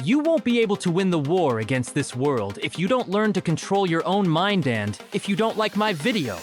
You won't be able to win the war against this world if you don't learn to control your own mind and if you don't like my video.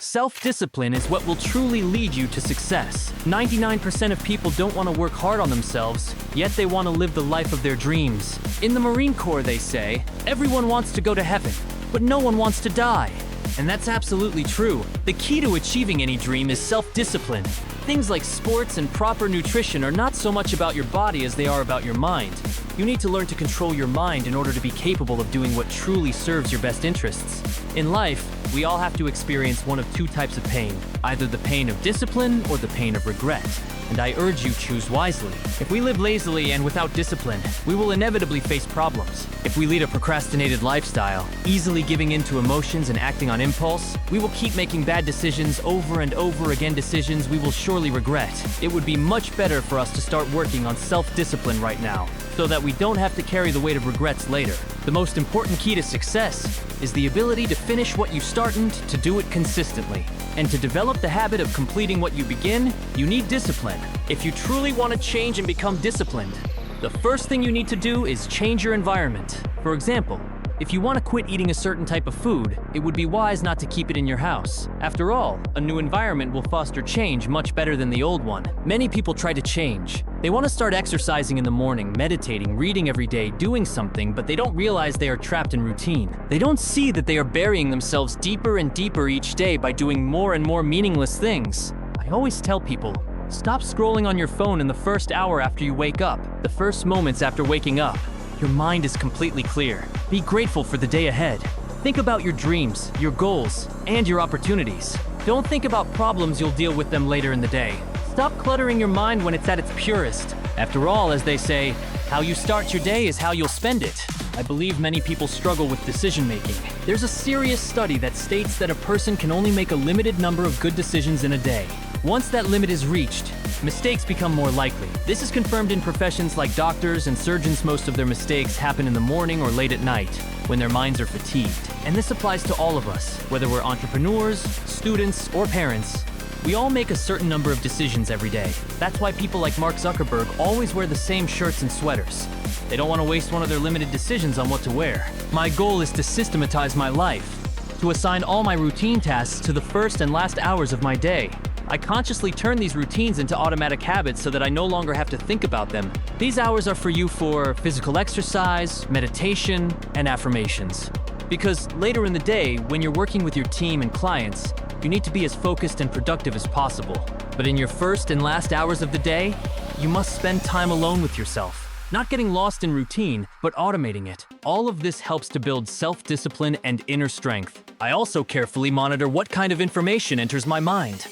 Self-discipline is what will truly lead you to success. 99% of people don't want to work hard on themselves, yet they want to live the life of their dreams. In the Marine Corps, they say, everyone wants to go to heaven, but no one wants to die. And that's absolutely true. The key to achieving any dream is self-discipline. Things like sports and proper nutrition are not so much about your body as they are about your mind. You need to learn to control your mind in order to be capable of doing what truly serves your best interests. In life, we all have to experience one of two types of pain, either the pain of discipline or the pain of regret. And I urge you choose wisely. If we live lazily and without discipline, we will inevitably face problems. If we lead a procrastinated lifestyle, easily giving in to emotions and acting on impulse, we will keep making bad decisions over and over again, decisions we will surely regret. It would be much better for us to start working on self-discipline right now, so that we don't have to carry the weight of regrets later. The most important key to success is the ability to finish what you start and to do it consistently. And to develop the habit of completing what you begin, you need discipline. If you truly want to change and become disciplined, the first thing you need to do is change your environment. For example, if you want to quit eating a certain type of food, it would be wise not to keep it in your house. After all, a new environment will foster change much better than the old one. Many people try to change. They want to start exercising in the morning, meditating, reading every day, doing something, but they don't realize they are trapped in routine. They don't see that they are burying themselves deeper and deeper each day by doing more and more meaningless things. I always tell people, stop scrolling on your phone in the first hour after you wake up. The first moments after waking up, your mind is completely clear. Be grateful for the day ahead. Think about your dreams, your goals, and your opportunities. Don't think about problems, you'll deal with them later in the day. Stop cluttering your mind when it's at its purest. After all, as they say, how you start your day is how you'll spend it. I believe many people struggle with decision-making. There's a serious study that states that a person can only make a limited number of good decisions in a day. Once that limit is reached, mistakes become more likely. This is confirmed in professions like doctors and surgeons. Most of their mistakes happen in the morning or late at night, when their minds are fatigued. And this applies to all of us, whether we're entrepreneurs, students, or parents. We all make a certain number of decisions every day. That's why people like Mark Zuckerberg always wear the same shirts and sweaters. They don't want to waste one of their limited decisions on what to wear. My goal is to systematize my life, to assign all my routine tasks to the first and last hours of my day. I consciously turn these routines into automatic habits so that I no longer have to think about them. These hours are for you for physical exercise, meditation, and affirmations. Because later in the day, when you're working with your team and clients, you need to be as focused and productive as possible. But in your first and last hours of the day, you must spend time alone with yourself. Not getting lost in routine, but automating it. All of this helps to build self-discipline and inner strength. I also carefully monitor what kind of information enters my mind.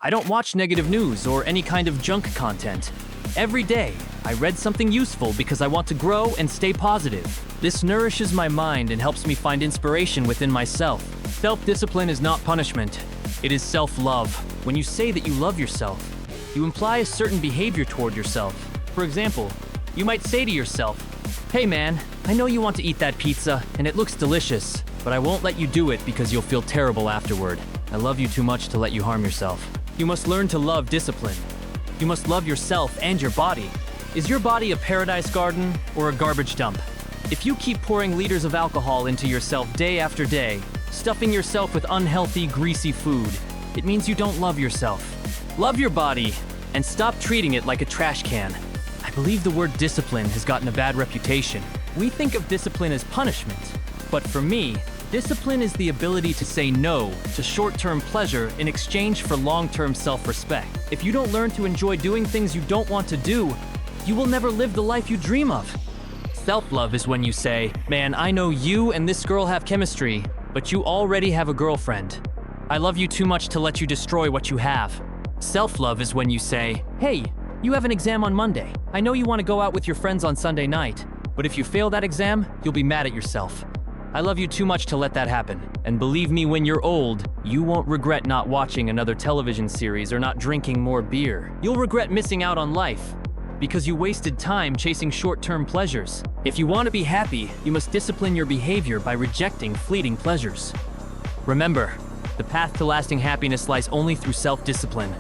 I don't watch negative news or any kind of junk content. Every day, I read something useful because I want to grow and stay positive. This nourishes my mind and helps me find inspiration within myself. Self-discipline is not punishment. It is self-love. When you say that you love yourself, you imply a certain behavior toward yourself. For example, you might say to yourself, "Hey man, I know you want to eat that pizza and it looks delicious, but I won't let you do it because you'll feel terrible afterward. I love you too much to let you harm yourself." You must learn to love discipline. You must love yourself and your body. Is your body a paradise garden or a garbage dump? If you keep pouring liters of alcohol into yourself day after day, stuffing yourself with unhealthy, greasy food, it means you don't love yourself. Love your body and stop treating it like a trash can. I believe the word discipline has gotten a bad reputation. We think of discipline as punishment, but for me, discipline is the ability to say no to short-term pleasure in exchange for long-term self-respect. If you don't learn to enjoy doing things you don't want to do, you will never live the life you dream of. Self-love is when you say, "Man, I know you and this girl have chemistry, but you already have a girlfriend. I love you too much to let you destroy what you have." Self-love is when you say, "Hey, you have an exam on Monday. I know you want to go out with your friends on Sunday night, but if you fail that exam, you'll be mad at yourself. I love you too much to let that happen. And believe me, when you're old, you won't regret not watching another television series or not drinking more beer. You'll regret missing out on life because you wasted time chasing short-term pleasures. If you want to be happy, you must discipline your behavior by rejecting fleeting pleasures. Remember, the path to lasting happiness lies only through self-discipline.